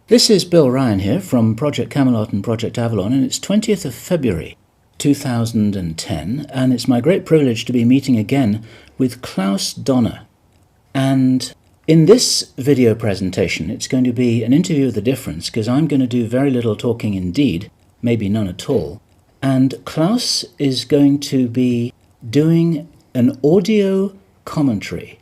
This is Bill Ryan here from Project Camelot and Project Avalon, and it's 20th of February 2010, and it's my great privilege to be meeting again with Klaus, Dona. And in this video presentation, it's going to be an interview of the difference, because I'm going to do very little talking indeed, maybe none at all, and Klaus is going to be doing an audio commentary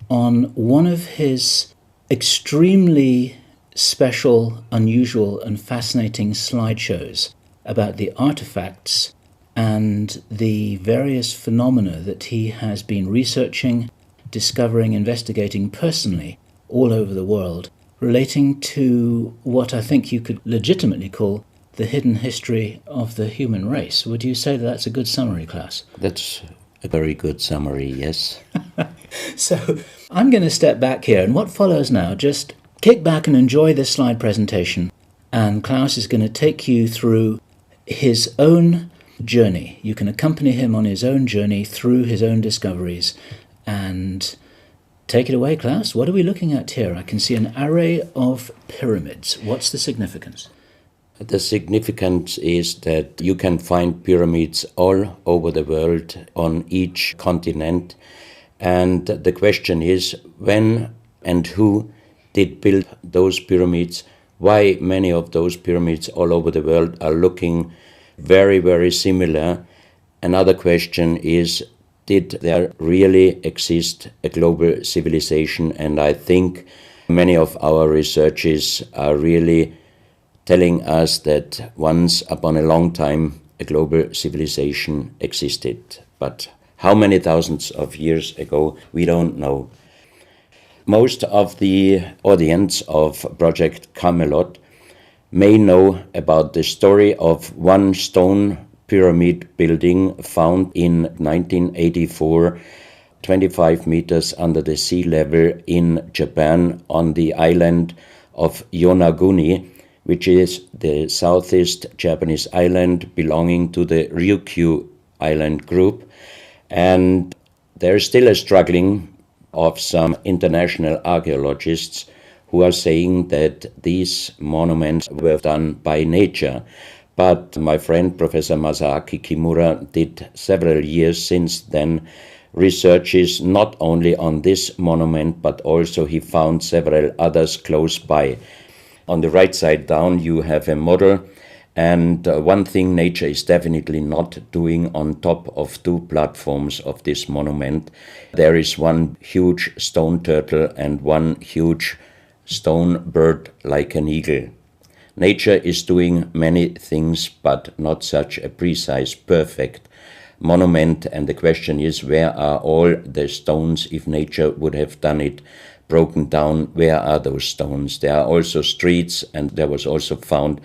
on one of his extremely special, unusual and fascinating slideshows about the artifacts and the various phenomena that he has been researching, discovering, investigating personally all over the world, relating to what I think you could legitimately call the hidden history of the human race. Would you say that that's a good summary, Klaus? That's a very good summary, yes. So I'm going to step back here, and what follows now, just kick back and enjoy this slide presentation, and Klaus is going to take you through his own journey. You can accompany him on his own journey through his own discoveries. And take it away, Klaus. What are we looking at here? I can see an array of pyramids. What's the significance? The significance is that you can find pyramids all over the world on each continent. And the question is, when and who did build those pyramids? Why many of those pyramids all over the world are looking very, very similar? Another question is, did there really exist a global civilization? And I think many of our researches are really telling us that once upon a long time a global civilization existed. But how many thousands of years ago, we don't know. Most of the audience of Project Camelot may know about the story of one stone pyramid building found in 1984, 25 meters under the sea level in Japan on the island of Yonaguni, which is the southeast Japanese island belonging to the Ryukyu island group. And there is still a struggling of some international archaeologists who are saying that these monuments were done by nature. But my friend Professor Masaaki Kimura did several years since then researches not only on this monument, but also he found several others close by. On the right side down you have a model, and one thing nature is definitely not doing on top of two platforms of this monument. There is one huge stone turtle and one huge stone bird like an eagle. Nature is doing many things, but not such a precise, perfect monument. And the question is, where are all the stones? If nature would have done it broken down, where are those stones? There are also streets, and there was also found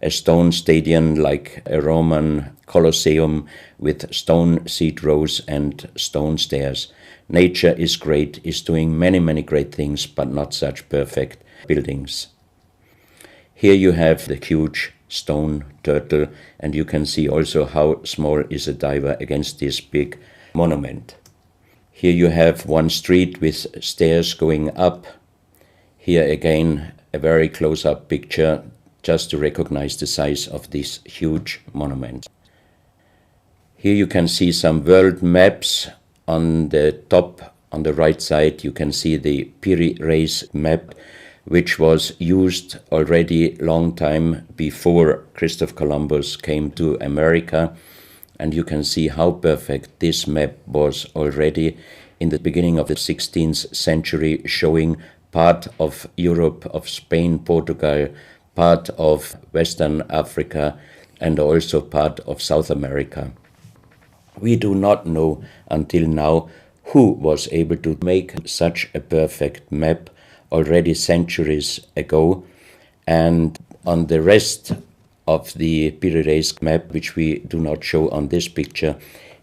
a stone stadium like a Roman Colosseum with stone seat rows and stone stairs. Nature is great, is doing many, many great things, but not such perfect buildings. Here you have the huge stone turtle, and you can see also how small is a diver against this big monument. Here you have one street with stairs going up. Here again a very close-up picture just to recognize the size of this huge monument. Here you can see some world maps. On the top, on the right side, you can see the Piri Reis map, which was used already long time before Christopher Columbus came to America. And you can see how perfect this map was already in the beginning of the 16th century, showing part of Europe, of Spain, Portugal, part of Western Africa, and also part of South America. We do not know until now who was able to make such a perfect map already centuries ago. And on the rest of the Piri Reis map, which we do not show on this picture,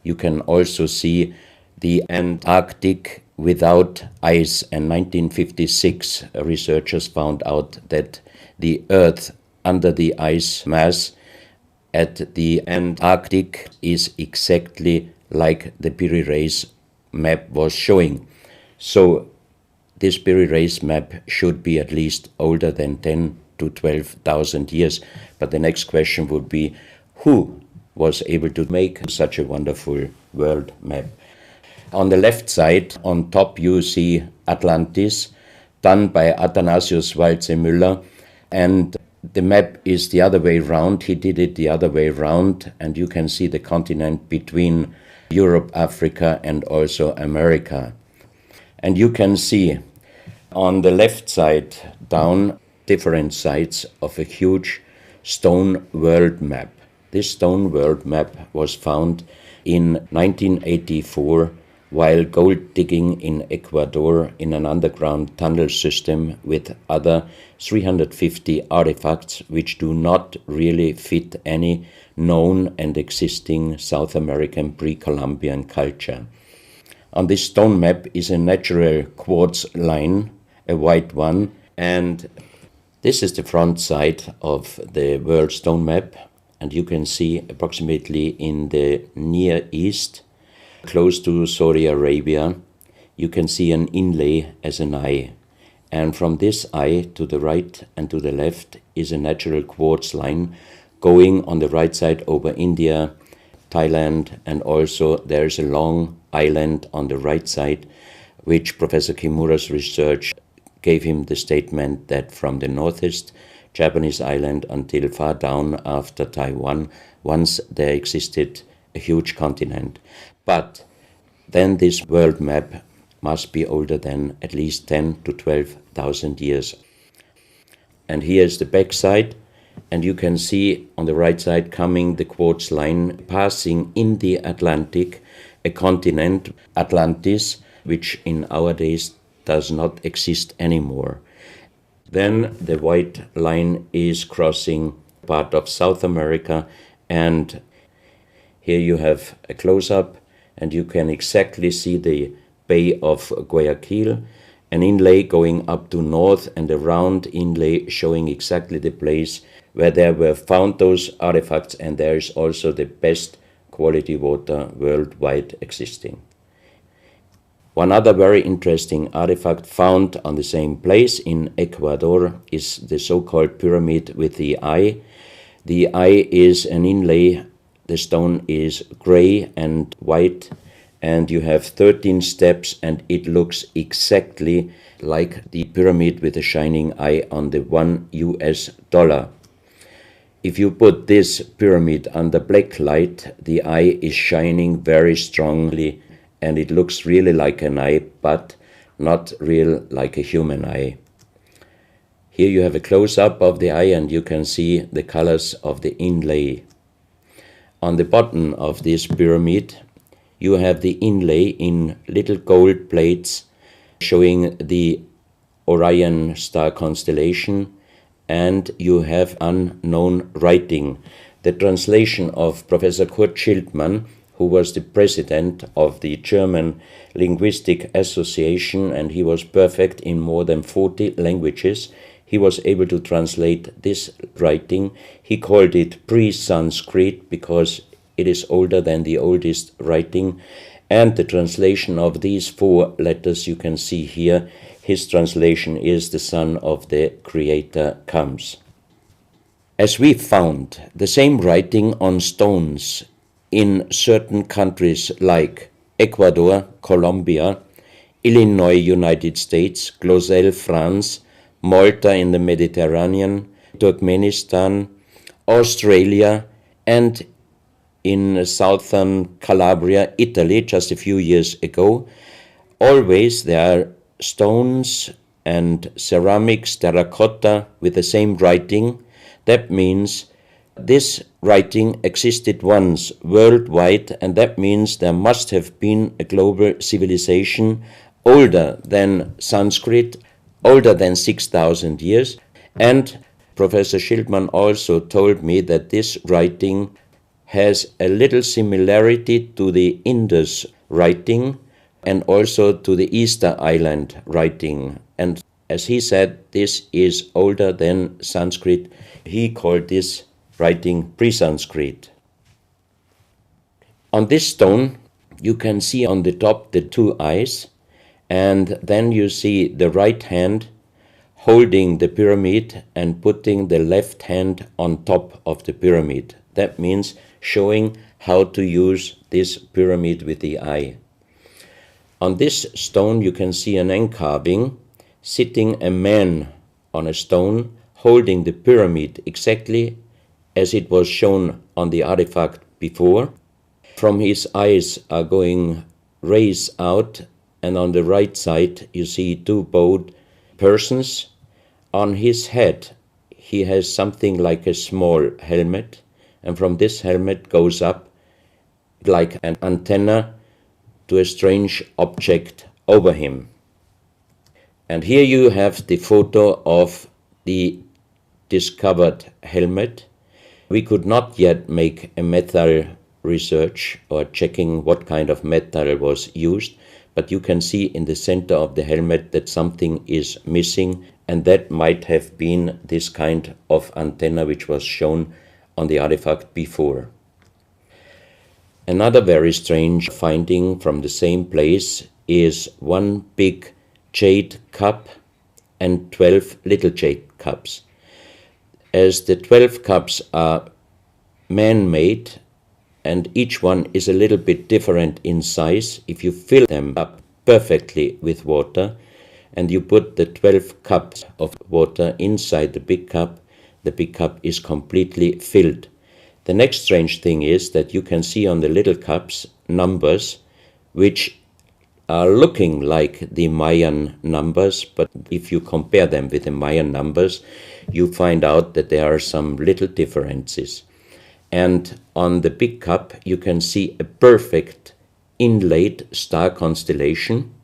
you can also see the Antarctic without ice. In 1956, researchers found out that the Earth under the ice mass at the Antarctic is exactly like the Piri Reis map was showing. So this Piri Reis map should be at least older than 10 to 12,000 years. But the next question would be, who was able to make such a wonderful world map? On the left side, on top, you see Atlantis, done by Athanasius Walzemüller, and the map is the other way round. He did it the other way round, and you can see the continent between Europe, Africa, and also America. And you can see on the left side down different sides of a huge stone world map. This stone world map was found in 1984 while gold digging in Ecuador in an underground tunnel system with other 350 artifacts which do not really fit any known and existing South American pre-Columbian culture. On this stone map is a natural quartz line, a white one, and this is the front side of the world stone map, and you can see approximately in the Near East, close to Saudi Arabia, you can see an inlay as an eye. And from this eye to the right and to the left is a natural quartz line going on the right side over India, Thailand, and also there's a long island on the right side, which Professor Kimura's research gave him the statement that from the northeast Japanese island until far down after Taiwan, once there existed a huge continent. But then this world map must be older than at least 10 to 12,000 years. And here is the back side, and you can see on the right side coming the quartz line passing in the Atlantic, a continent, Atlantis, which in our days does not exist anymore. Then the white line is crossing part of South America, and here you have a close-up, and you can exactly see the Bay of Guayaquil, an inlay going up to north and a round inlay showing exactly the place where there were found those artifacts, and there is also the best quality water worldwide existing. One other very interesting artifact found on the same place in Ecuador is the so-called pyramid with the eye. The eye is an inlay. The stone is gray and white, and you have 13 steps, and it looks exactly like the pyramid with a shining eye on the $1. If you put this pyramid under black light, the eye is shining very strongly, and it looks really like an eye, but not real like a human eye. Here you have a close-up of the eye, and you can see the colors of the inlay. On the bottom of this pyramid, you have the inlay in little gold plates showing the Orion star constellation, and you have unknown writing. The translation of Professor Kurt Schildmann, who was the president of the German Linguistic Association, and he was perfect in more than 40 languages. He was able to translate this writing. He called it pre-Sanskrit because it is older than the oldest writing. And the translation of these 4 letters you can see here, his translation is "the Son of the Creator comes." As we found the same writing on stones in certain countries like Ecuador, Colombia, Illinois, United States, Clausel, France, Malta in the Mediterranean, Turkmenistan, Australia, and in southern Calabria, Italy, just a few years ago. Always there are stones and ceramics, terracotta, with the same writing. That means this writing existed once worldwide, and that means there must have been a global civilization older than Sanskrit, older than 6,000 years. And Professor Schildmann also told me that this writing has a little similarity to the Indus writing and also to the Easter Island writing. And as he said, this is older than Sanskrit. He called this writing pre-Sanskrit. On this stone, you can see on the top the 2 eyes, and then you see the right hand holding the pyramid and putting the left hand on top of the pyramid. That means showing how to use this pyramid with the eye. On this stone you can see an encarving, sitting a man on a stone holding the pyramid exactly as it was shown on the artifact before. From his eyes are going rays out, and on the right side you see two bowed persons. On his head he has something like a small helmet, and from this helmet goes up like an antenna to a strange object over him. And here you have the photo of the discovered helmet. We could not yet make a metal research or checking what kind of metal was used, but you can see in the center of the helmet that something is missing, and that might have been this kind of antenna which was shown on the artifact before. Another very strange finding from the same place is one big jade cup and 12 little jade cups. As the 12 cups are man-made and each one is a little bit different in size, if you fill them up perfectly with water and you put the 12 cups of water inside the big cup is completely filled. The next strange thing is that you can see on the little cups numbers which are looking like the Mayan numbers, but if you compare them with the Mayan numbers, you find out that there are some little differences. And on the big cup you can see a perfect inlaid star constellation,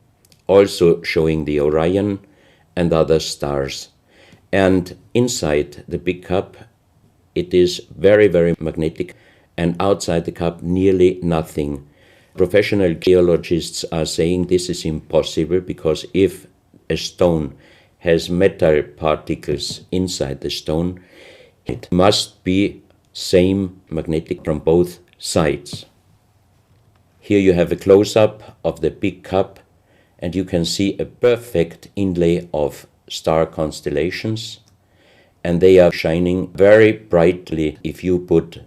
also showing the Orion and other stars. And inside the big cup it is very, very magnetic, and outside the cup nearly nothing. Professional geologists are saying this is impossible, because if a stone has metal particles inside the stone, it must be same magnetic from both sides. Here you have a close-up of the big cup, and you can see a perfect inlay of star constellations, and they are shining very brightly if you put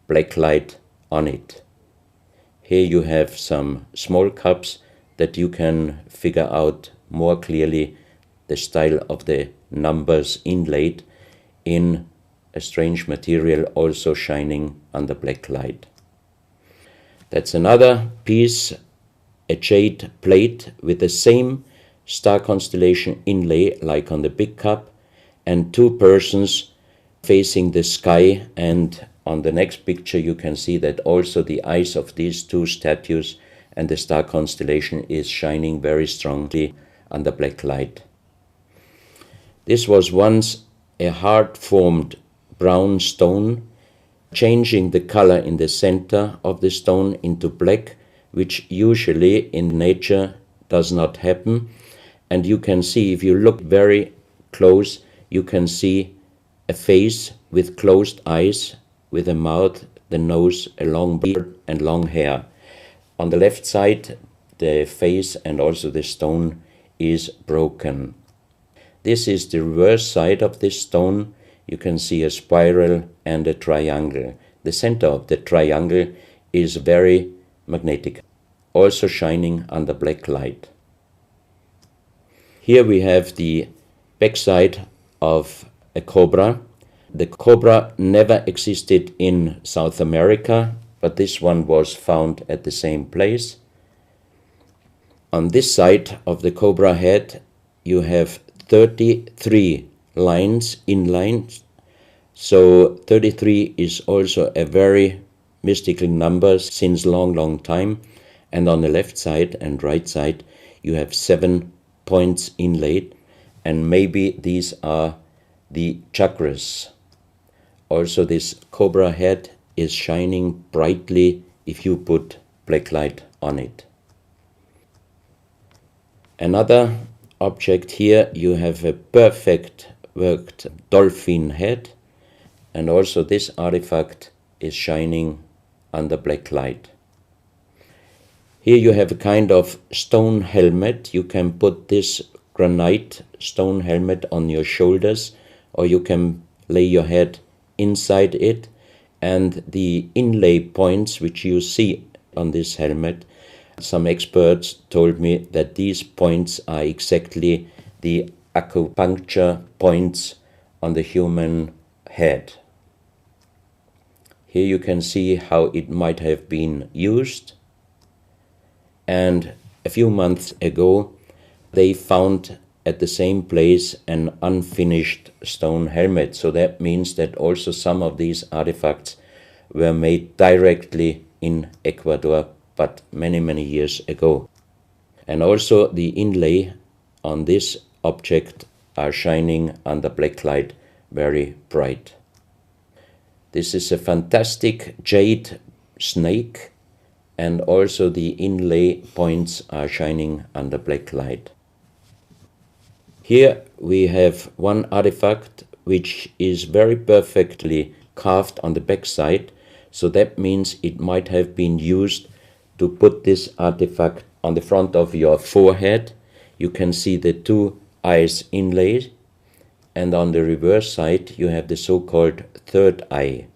black light on it. Here you have some small cups that you can figure out more clearly the style of the numbers inlaid in a strange material, also shining under black light. That's another piece, a jade plate with the same star constellation inlay like on the big cup, and two persons facing the sky, and on the next picture you can see that also the eyes of these two statues and the star constellation is shining very strongly under black light. This was once a hard-formed brown stone, changing the color in the center of the stone into black, which usually in nature does not happen. And you can see, if you look very close, you can see a face with closed eyes, with a mouth, the nose, a long beard and long hair. On the left side, the face and also the stone is broken. This is the reverse side of this stone. You can see a spiral and a triangle. The center of the triangle is very magnetic, also shining under black light. Here we have the backside of a cobra. The cobra never existed in South America, but this one was found at the same place. On this side of the cobra head you have 33 lines in lines. So 33 is also a very mystical number since long time. And on the left side and right side you have 7 points inlaid, and maybe these are the chakras. Also this cobra head is shining brightly if you put black light on it. Another object here, you have a perfect worked dolphin head, and also this artifact is shining under black light. Here you have a kind of stone helmet. You can put this granite stone helmet on your shoulders, or you can lay your head inside it, and the inlay points which you see on this helmet, some experts told me that these points are exactly the acupuncture points on the human head. Here you can see how it might have been used. And a few months ago, they found at the same place an unfinished stone helmet. So that means that also some of these artifacts were made directly in Ecuador, but many, many years ago. And also the inlay on this object are shining under black light very bright. This is a fantastic jade snake, and also the inlay points are shining under black light. Here we have one artifact which is very perfectly carved on the back side, so that means it might have been used to put this artifact on the front of your forehead. You can see the two eyes inlaid, and on the reverse side you have the so-called third eye.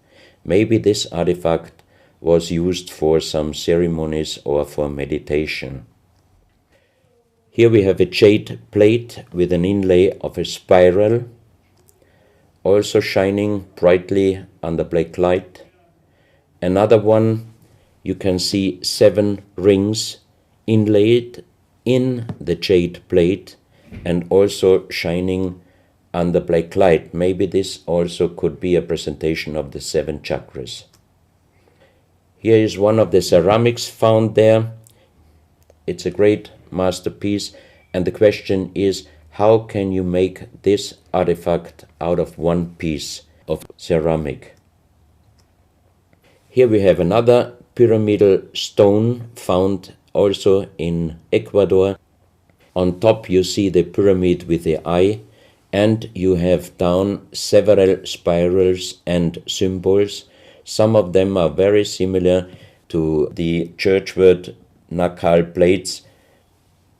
Maybe this artifact was used for some ceremonies or for meditation. Here we have a jade plate with an inlay of a spiral, also shining brightly under black light. Another one, you can see 7 rings inlaid in the jade plate and also shining under black light. Maybe this also could be a presentation of the 7 chakras. Here is one of the ceramics found there. It's a great masterpiece, and the question is, how can you make this artifact out of one piece of ceramic? Here we have another pyramidal stone found also in Ecuador. On top you see the pyramid with the eye, and you have down several spirals and symbols. Some of them are very similar to the churchward Nakal plates,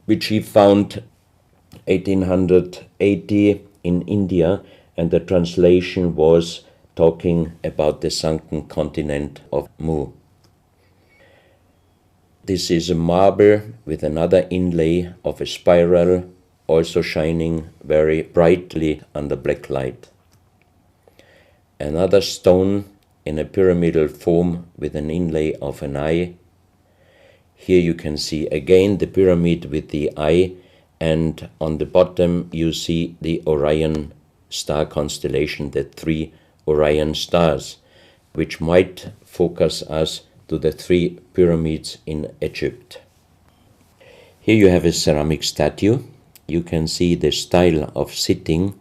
which he found 1880 in India, and the translation was talking about the sunken continent of Mu. This is a marble with another inlay of a spiral, also shining very brightly under black light. Another stone in a pyramidal form with an inlay of an eye. Here you can see again the pyramid with the eye, and on the bottom you see the Orion star constellation, the 3 Orion stars, which might focus us to the 3 pyramids in Egypt. Here you have a ceramic statue. You can see the style of sitting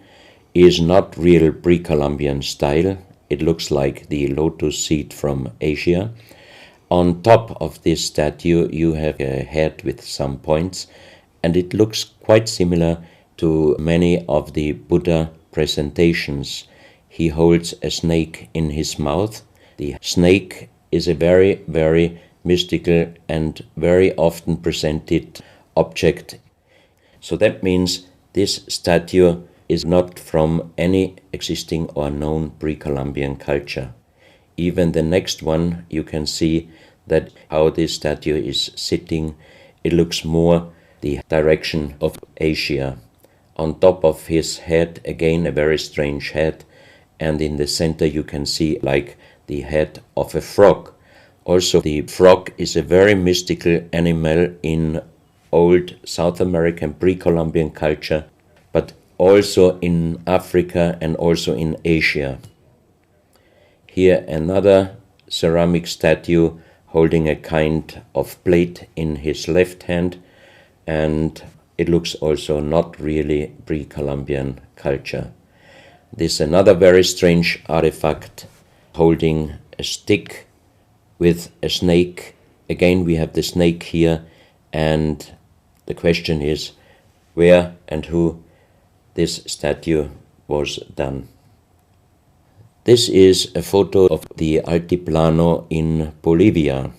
is not real pre-Columbian style. It looks like the lotus seat from Asia. On top of this statue you have a head with some points, and it looks quite similar to many of the Buddha presentations. He holds a snake in his mouth. The snake is a very, very mystical and very often presented object. So that means this statue is not from any existing or known pre-Columbian culture. Even the next one, you can see that how this statue is sitting, it looks more the direction of Asia. On top of his head, again a very strange head, and in the center you can see like the head of a frog. Also the frog is a very mystical animal in old South American pre-Columbian culture, but also in Africa and also in Asia. Here another ceramic statue holding a kind of plate in his left hand, and it looks also not really pre-Columbian culture. This is another very strange artifact holding a stick with a snake. Again we have the snake here, and the question is where and who this statue was done. This is a photo of the Altiplano in Bolivia.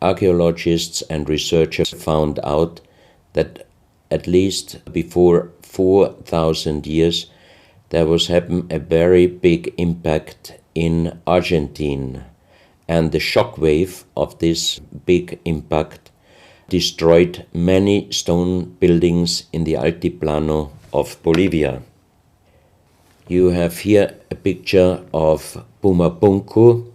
Archaeologists and researchers found out that at least before 4,000 years, there was happened a very big impact in Argentina, and the shock wave of this big impact destroyed many stone buildings in the Altiplano of Bolivia. You have here a picture of Pumapunku,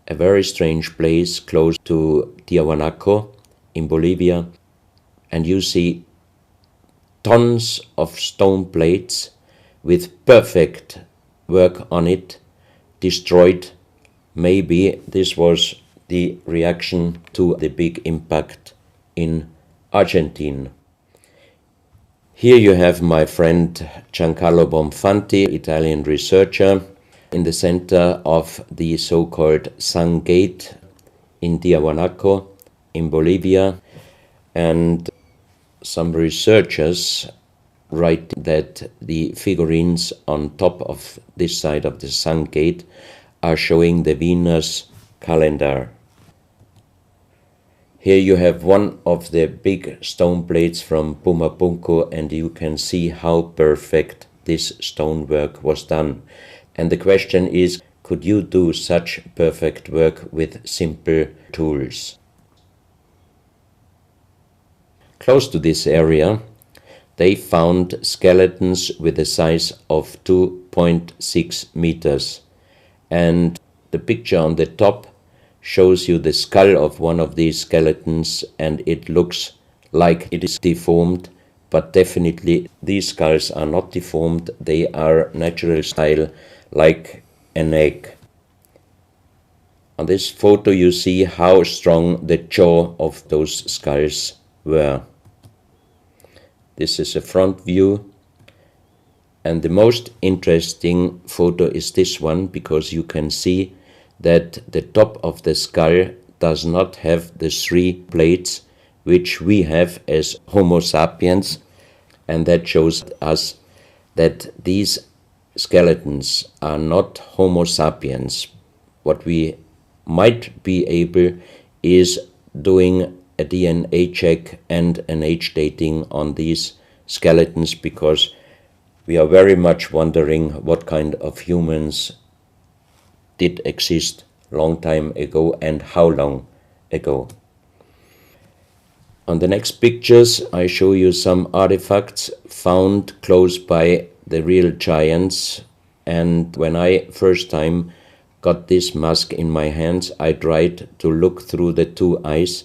a very strange place close to Tiahuanaco in Bolivia, and you see tons of stone plates with perfect work on it, destroyed. Maybe this was the reaction to the big impact in Argentina. Here you have my friend Giancarlo Bonfanti, Italian researcher, in the center of the so-called Sun Gate in Tiahuanaco in Bolivia, and some researchers write that the figurines on top of this side of the Sun Gate are showing the Venus calendar. Here you have one of the big stone plates from Pumapunku, and you can see how perfect this stonework was done. And the question is, could you do such perfect work with simple tools? Close to this area, they found skeletons with a size of 2.6 meters. And the picture on the top shows you the skull of one of these skeletons, and it looks like it is deformed, but definitely these skulls are not deformed. They are natural style, like an egg. On this photo you see how strong the jaw of those skulls were. This is a front view, and the most interesting photo is this one, because you can see that the top of the skull does not have the 3 plates which we have as Homo sapiens, and that shows us that these skeletons are not Homo sapiens. What we might be able is doing a DNA check and an age dating on these skeletons, because we are very much wondering what kind of humans did exist long time ago and how long ago. On the next pictures I show you some artifacts found close by the real giants, and when I first time got this mask in my hands, I tried to look through the 2 eyes.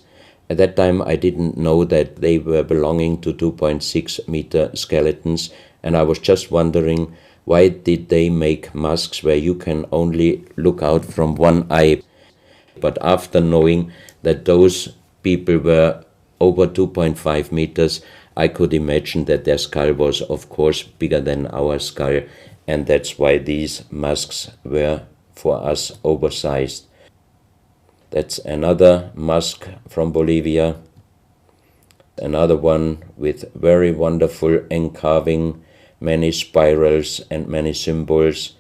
At that time I didn't know that they were belonging to 2.6 meter skeletons, and I was just wondering, why did they make masks where you can only look out from one eye? But after knowing that those people were over 2.5 meters, I could imagine that their skull was of course bigger than our skull, and that's why these masks were for us oversized. That's another mask from Bolivia, another one with very wonderful encarving, many spirals and many symbols,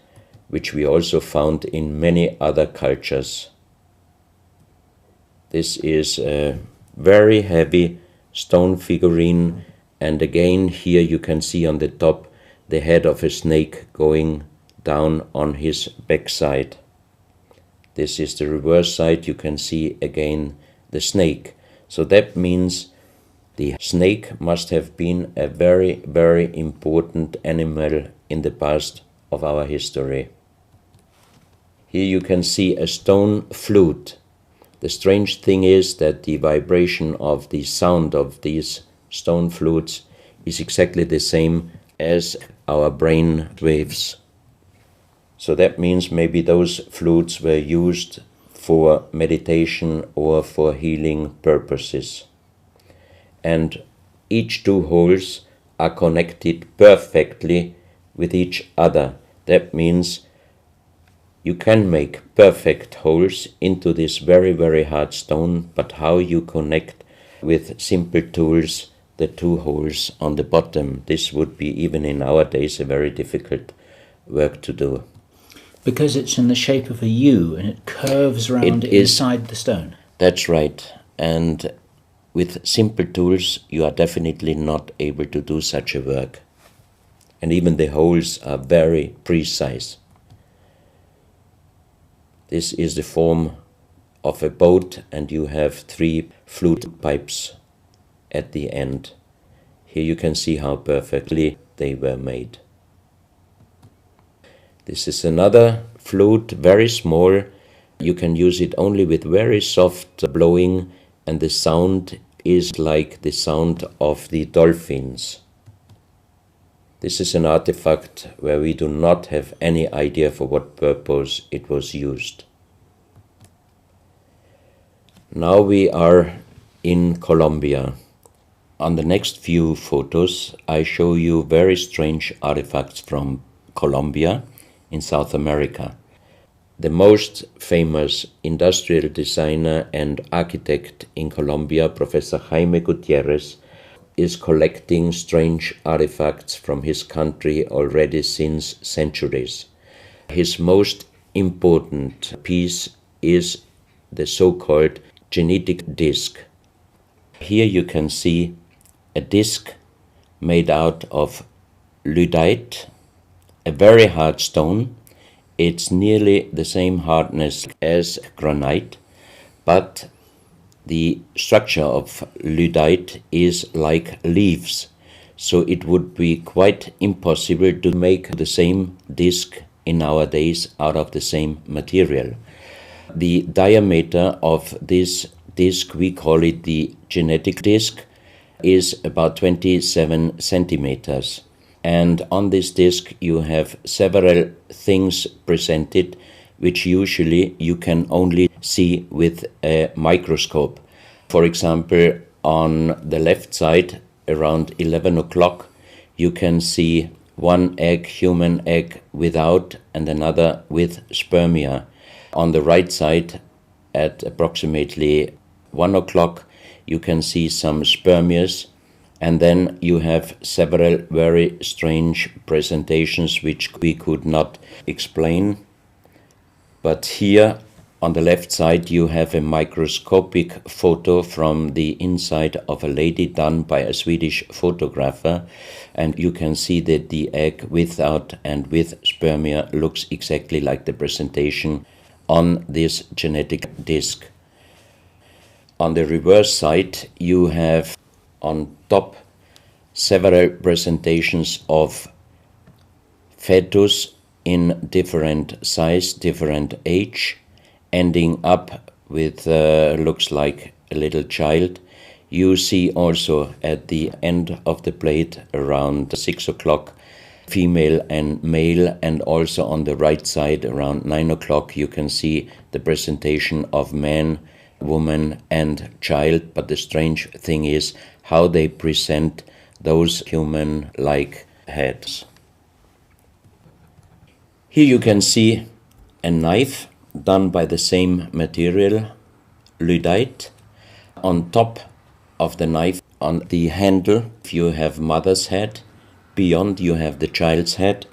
which we also found in many other cultures. This is a very heavy stone figurine, and again here you can see on the top the head of a snake going down on his backside. This is the reverse side. You can see again the snake. So that means the snake must have been a very, very important animal in the past of our history. Here you can see a stone flute. The strange thing is that the vibration of the sound of these stone flutes is exactly the same as our brain waves. So that means maybe those flutes were used for meditation or for healing purposes. And each 2 holes are connected perfectly with each other. That means you can make perfect holes into this very, very hard stone, but how you connect with simple tools the 2 holes on the bottom, this would be even in our days a very difficult work to do. Because it's in the shape of a U and it curves around inside the stone. That's right. And with simple tools you are definitely not able to do such a work. And even the holes are very precise. This is the form of a boat, and you have 3 flute pipes at the end. Here you can see how perfectly they were made. This is another flute, very small. You can use it only with very soft blowing, and the sound is like the sound of the dolphins. This is an artifact where we do not have any idea for what purpose it was used. Now we are in Colombia. On the next few photos, I show you very strange artifacts from Colombia in South America. The most famous industrial designer and architect in Colombia, Professor Jaime Gutierrez, is collecting strange artifacts from his country already since centuries. His most important piece is the so-called genetic disc. Here you can see a disc made out of lyddite, a very hard stone. It's nearly the same hardness as granite, but the structure of lyddite is like leaves, so it would be quite impossible to make the same disc in our days out of the same material. The diameter of this disc, we call it the genetic disc, is about 27 centimeters. And on this disc you have several things presented which usually you can only see with a microscope. For example, on the left side, around 11 o'clock, you can see one egg, human egg, without and another with spermia. On the right side, at approximately 1 o'clock, you can see some spermias, and then you have several very strange presentations which we could not explain. But here on the left side you have a microscopic photo from the inside of a lady done by a Swedish photographer, and you can see that the egg without and with spermia looks exactly like the presentation on this genetic disc. On the reverse side you have on top several presentations of fetus in different size, different age, ending up with looks like a little child. You see also at the end of the plate around 6 o'clock female and male, and also on the right side around 9 o'clock you can see the presentation of man, woman and child. But the strange thing is how they present those human-like heads. Here you can see a knife done by the same material, lyddite. On top of the knife, on the handle, you have mother's head. Beyond you have the child's head,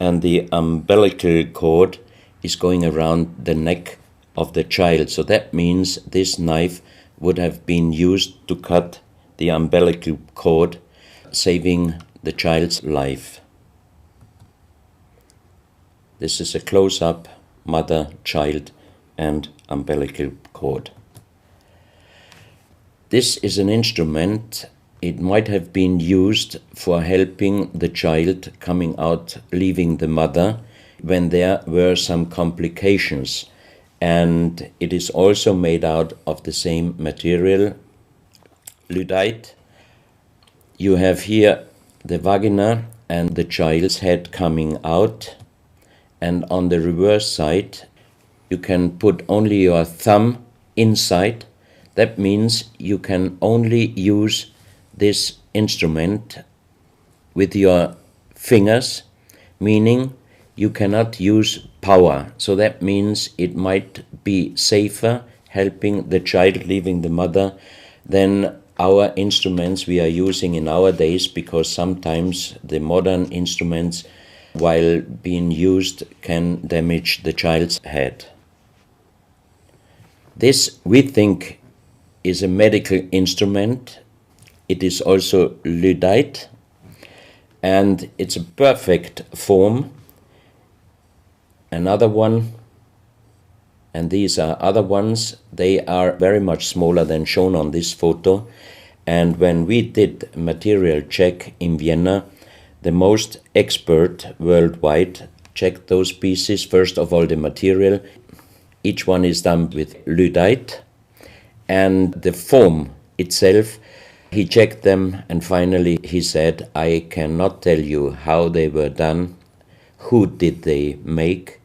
and the umbilical cord is going around the neck of the child. So that means this knife would have been used to cut the umbilical cord, saving the child's life. This is a close-up mother, child and umbilical cord. This is an instrument. It might have been used for helping the child coming out, leaving the mother, when there were some complications. And it is also made out of the same material, lyddite. You have here the vagina and the child's head coming out. And on the reverse side, you can put only your thumb inside. That means you can only use this instrument with your fingers, meaning you cannot use power. So that means it might be safer helping the child leaving the mother than our instruments we are using in our days, because sometimes the modern instruments, while being used, can damage the child's head. This, we think, is a medical instrument. It is also lyddite, and it's a perfect form. Another one, and these are other ones, they are very much smaller than shown on this photo. And when we did a material check in Vienna, the most expert worldwide checked those pieces. First of all, the material. Each one is done with lyddite, and the form itself, he checked them, and finally he said, I cannot tell you how they were done, who did they make,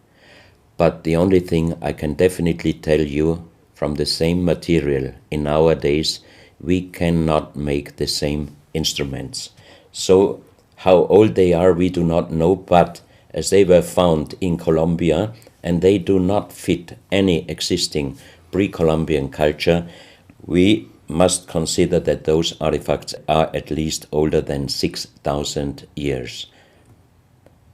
but the only thing I can definitely tell you, from the same material in nowadays, we cannot make the same instruments. So how old they are, we do not know, but as they were found in Colombia, and they do not fit any existing pre-Columbian culture, we must consider that those artifacts are at least older than 6,000 years.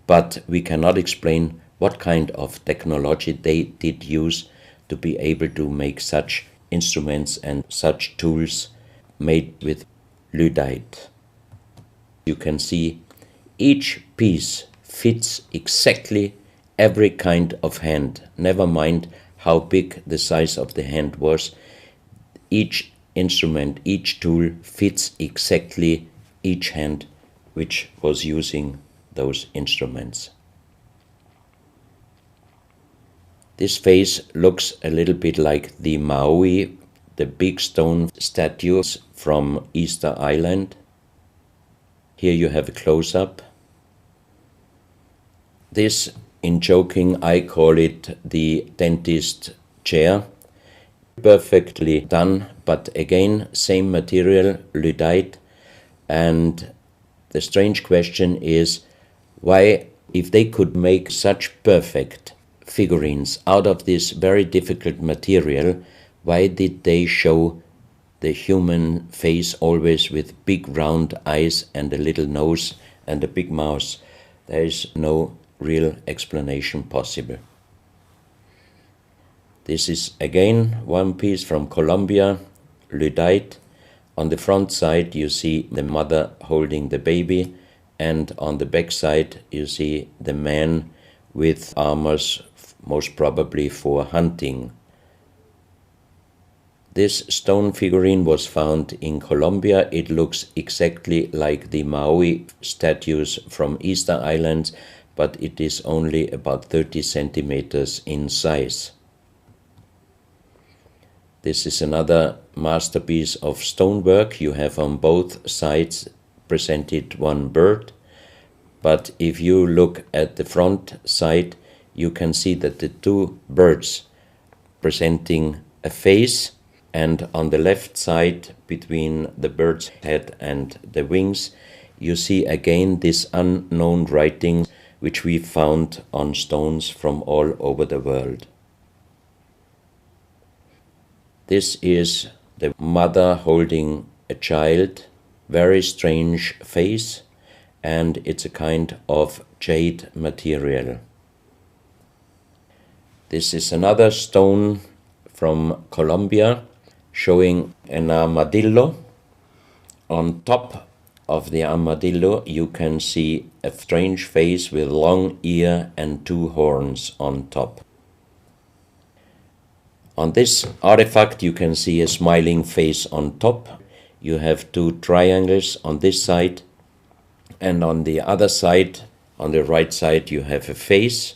But we cannot explain what kind of technology they did use to be able to make such instruments and such tools made with lyddite. You can see each piece fits exactly every kind of hand, never mind how big the size of the hand was. Each instrument, each tool fits exactly each hand which was using those instruments. This face looks a little bit like the Maui, the big stone statues from Easter Island. Here you have a close-up. This, in joking, I call it the dentist chair. Perfectly done, but again, same material, lyddite. And the strange question is, why, if they could make such perfect figurines out of this very difficult material, why did they show the human face always with big round eyes and a little nose and a big mouth? There is no real explanation possible. This is again one piece from Colombia, lyddite. On the front side you see the mother holding the baby, and on the back side you see the man with armors, most probably for hunting. This stone figurine was found in Colombia. It looks exactly like the Maui statues from Easter Island, but it is only about 30 centimeters in size. This is another masterpiece of stonework. You have on both sides presented one bird, but if you look at the front side, you can see that the two birds presenting a face, and on the left side, between the bird's head and the wings, you see again this unknown writing which we found on stones from all over the world. This is the mother holding a child, very strange face, and it's a kind of jade material. This is another stone from Colombia showing an armadillo. On top of the armadillo you can see a strange face with long ear and two horns on top. On this artifact you can see a smiling face on top. You have two triangles on this side, and on the other side, on the right side, you have a face.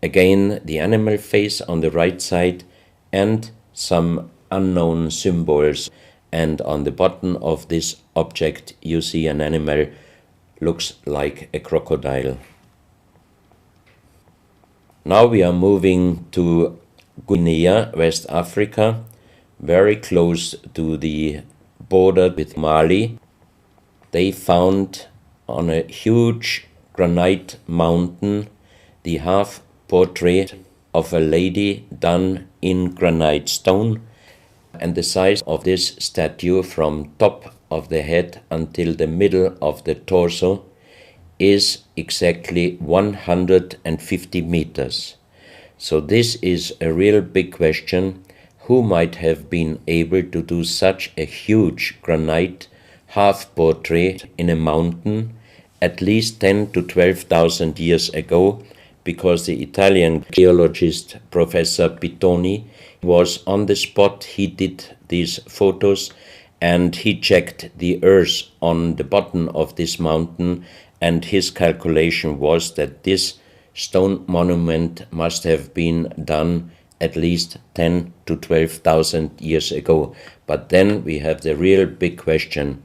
Again, the animal face on the right side, and some unknown symbols. And on the bottom of this object you see an animal, looks like a crocodile. Now we are moving to Guinea, West Africa, very close to the border with Mali. They found on a huge granite mountain the half portrait of a lady done in granite stone, and the size of this statue from top of the head until the middle of the torso is exactly 150 meters. So this is a real big question. who might have been able to do such a huge granite half-portrait in a mountain at least 10 to 12,000 years ago, because the Italian geologist Professor Pittoni was on the spot. He did these photos and he checked the earth on the bottom of this mountain, and his calculation was that this stone monument must have been done at least 10 to 12,000 years ago. But then we have the real big question: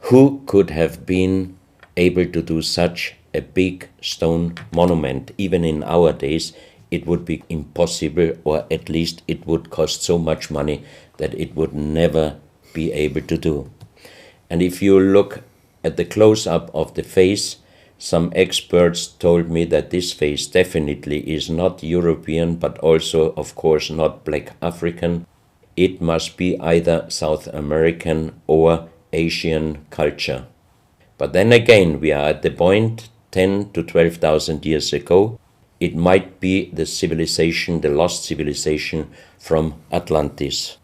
who could have been able to do such a big stone monument? Even in our days, it would be impossible, or at least it would cost so much money that it would never be able to do. And if you look at the close-up of the face, some experts told me that this face definitely is not European, but also, of course, not black African. It must be either South American or Asian culture. But then again, we are at the point 10 to 12,000 years ago. It might be the civilization, the lost civilization from Atlantis.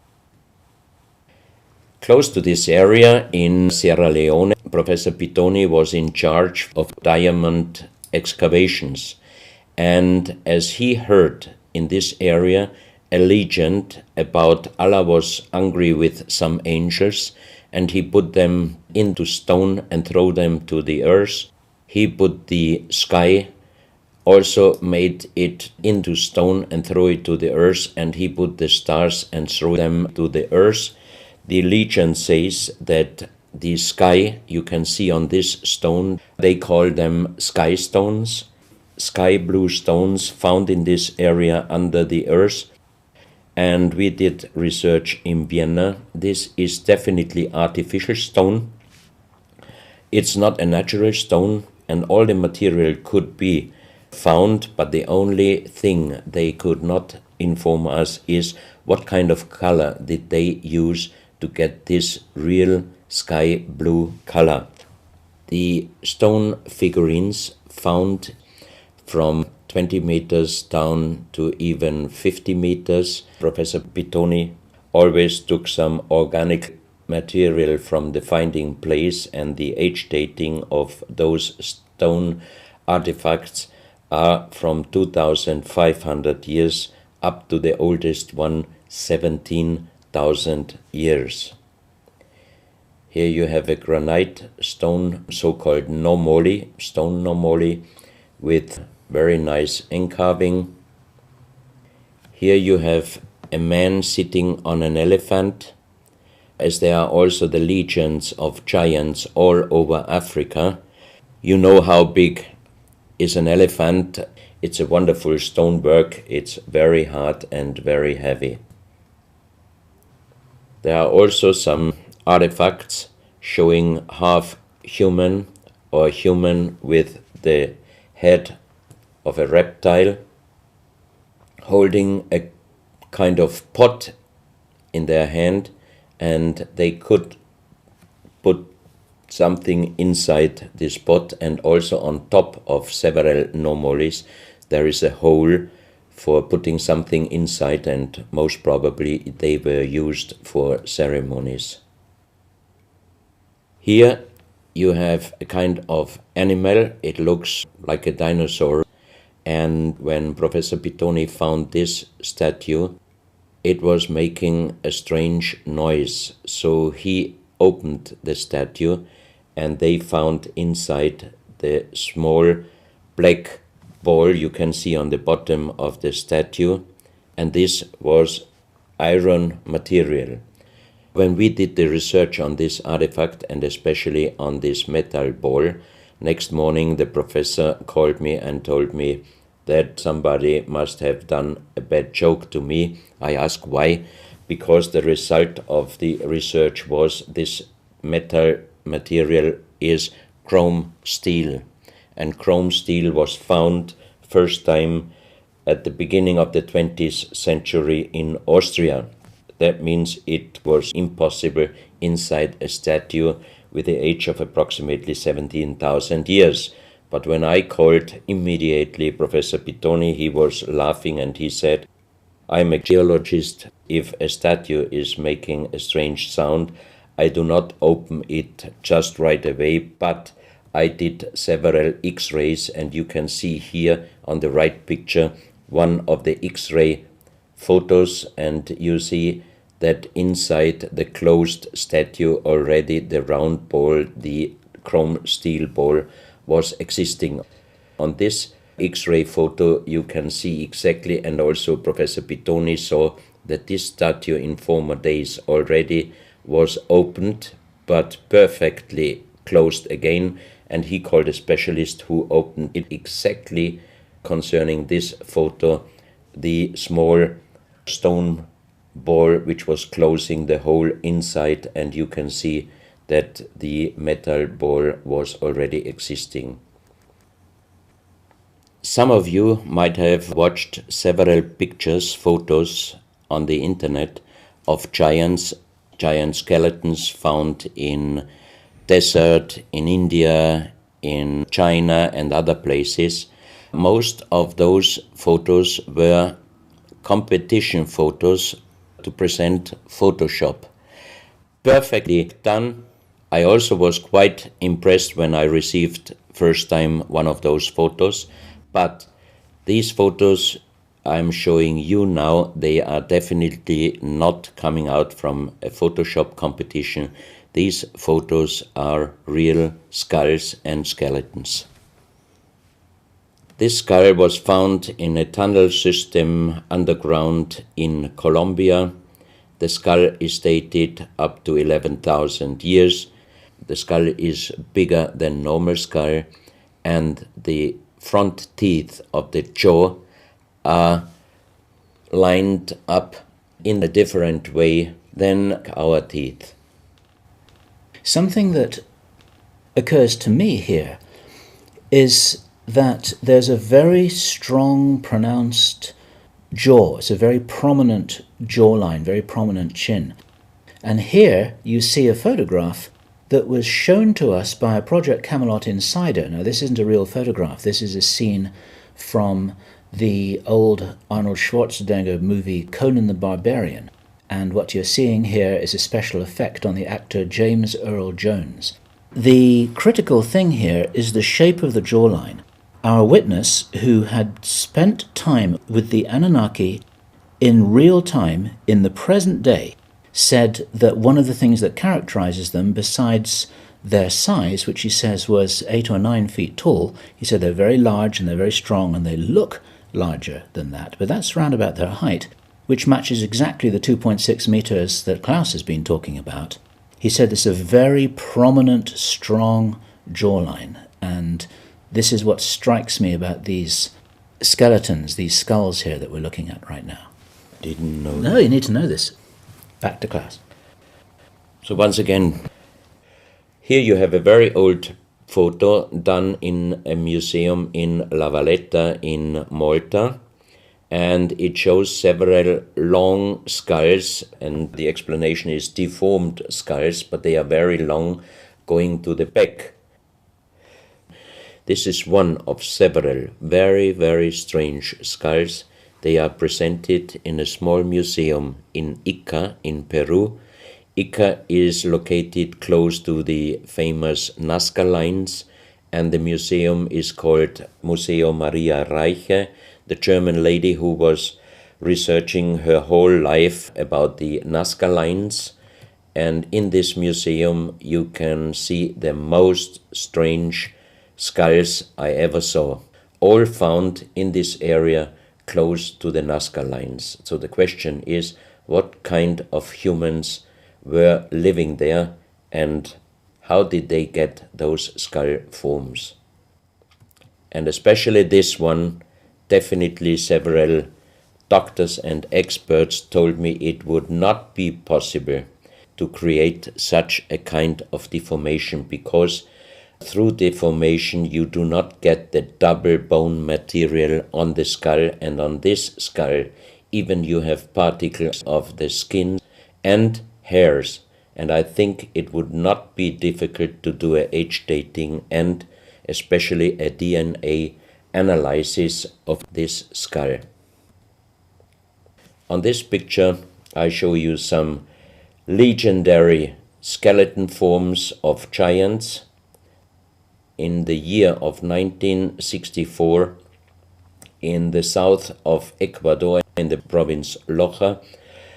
Close to this area in Sierra Leone, Professor Pittoni was in charge of diamond excavations. And as he heard in this area a legend about Allah was angry with some angels, and he put them into stone and throw them to the earth. He put the sky, also made it into stone and throw it to the earth, and he put the stars and throw them to the earth. The legend says that the sky you can see on this stone, they call them sky stones, sky blue stones found in this area under the earth. And we did research in Vienna. This is definitely artificial stone. It's not a natural stone, and all the material could be found, but the only thing they could not inform us is what kind of color did they use to get this real sky blue color. The stone figurines found from 20 meters down to even 50 meters. Professor Pittoni always took some organic material from the finding place, and the age dating of those stone artifacts are from 2,500 years up to the oldest one, 17,000 years. Here you have a granite stone, so-called nomoli, stone nomoli, with very nice encarving. Here you have a man sitting on an elephant, as there are also the legends of giants all over Africa. You know how big is an elephant. It's a wonderful stonework. It's very hard and very heavy. There are also some artifacts showing half human or human with the head of a reptile, holding a kind of pot in their hand, and they could put something inside this pot, and also on top of several nomolis there is a hole for putting something inside, and most probably they were used for ceremonies. Here you have a kind of animal. It looks like a dinosaur. And when Professor Pittoni found this statue, it was making a strange noise. So he opened the statue, and they found inside the small black ball you can see on the bottom of the statue, and this was iron material. When we did the research on this artifact, and especially on this metal ball, next morning the professor called me and told me that somebody must have done a bad joke to me. I asked why, because the result of the research was this metal material is chrome steel, and chrome steel was found first time at the beginning of the 20th century in Austria. That means it was impossible inside a statue with the age of approximately 17,000 years. But when I called immediately Professor Pittoni, he was laughing and he said, I'm a geologist. If a statue is making a strange sound, I do not open it just right away, but I did several X-rays, and you can see here on the right picture one of the X-ray photos, and you see that inside the closed statue already the round ball, the chrome steel ball, was existing. On this X-ray photo you can see exactly, and also Professor Pittoni saw that this statue in former days already was opened but perfectly closed again, and he called a specialist who opened it exactly concerning this photo, the small stone ball which was closing the hole inside, and you can see that the metal ball was already existing. Some of you might have watched several pictures, photos on the internet of giant skeletons found in desert, in India, in China and other places. Most of those photos were competition photos to present Photoshop. Perfectly done. I also was quite impressed when I received first time one of those photos, but these photos I'm showing you now, they are definitely not coming out from a Photoshop competition. These photos are real skulls and skeletons. This skull was found in a tunnel system underground in Colombia. The skull is dated up to 11,000 years. The skull is bigger than normal skull, and the front teeth of the jaw are lined up in a different way than our teeth. Something that occurs to me here is that there's a very strong, pronounced jaw. It's a very prominent jawline, very prominent chin. And here you see a photograph that was shown to us by a Project Camelot insider. Now, this isn't a real photograph. This is a scene from the old Arnold Schwarzenegger movie Conan the Barbarian. And what you're seeing here is a special effect on the actor James Earl Jones. The critical thing here is the shape of the jawline. Our witness, who had spent time with the Anunnaki in real time, in the present day, said that one of the things that characterizes them, besides their size, which he says was 8 or 9 feet tall, he said they're very large and they're very strong and they look larger than that. But that's round about their height, which matches exactly the 2.6 meters that Klaus has been talking about. He said this is a very prominent, strong jawline, and this is what strikes me about these skeletons, these skulls here that we're looking at right now. Didn't know. No, you need to know this. Back to Klaus. So once again, here you have a very old photo done in a museum in La Valletta in Malta, and it shows several long skulls, and the explanation is deformed skulls, but they are very long, going to the back. This is one of several very, very strange skulls. They are presented in a small museum in Ica in Peru. Ica is located close to the famous Nazca lines, and the museum is called Museo Maria Reiche, the German lady who was researching her whole life about the Nazca lines. And in this museum you can see the most strange skulls I ever saw, all found in this area close to the Nazca lines. So the question is, what kind of humans were living there, and how did they get those skull forms? And especially this one, definitely several doctors and experts told me it would not be possible to create such a kind of deformation, because through deformation you do not get the double bone material on the skull, and on this skull even you have particles of the skin and hairs, and I think it would not be difficult to do a age dating and especially a DNA analysis of this skull. On this picture, I show you some legendary skeleton forms of giants. In the year of 1964, in the south of Ecuador, in the province Loja,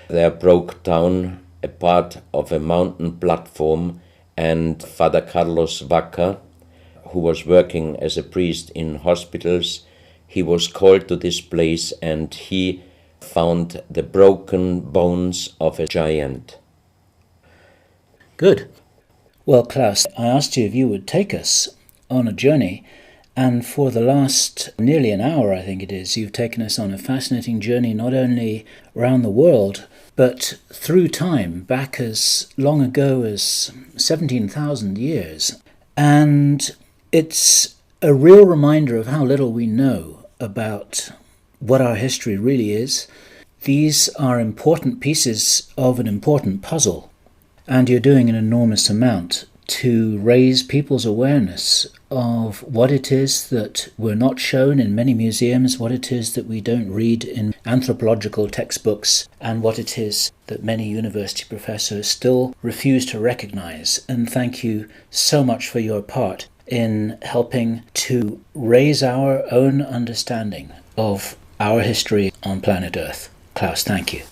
there broke down a part of a mountain platform, and Father Carlos Vaca, who was working as a priest in hospitals, he was called to this place and he found the broken bones of a giant. Good. Well, Klaus, I asked you if you would take us on a journey, and for the last nearly an hour, I think it is, you've taken us on a fascinating journey not only around the world, but through time, back as long ago as 17,000 years. And it's a real reminder of how little we know about what our history really is. These are important pieces of an important puzzle, and you're doing an enormous amount to raise people's awareness of what it is that we're not shown in many museums, what it is that we don't read in anthropological textbooks, and what it is that many university professors still refuse to recognize. And thank you so much for your part in helping to raise our own understanding of our history on planet Earth. Klaus, thank you.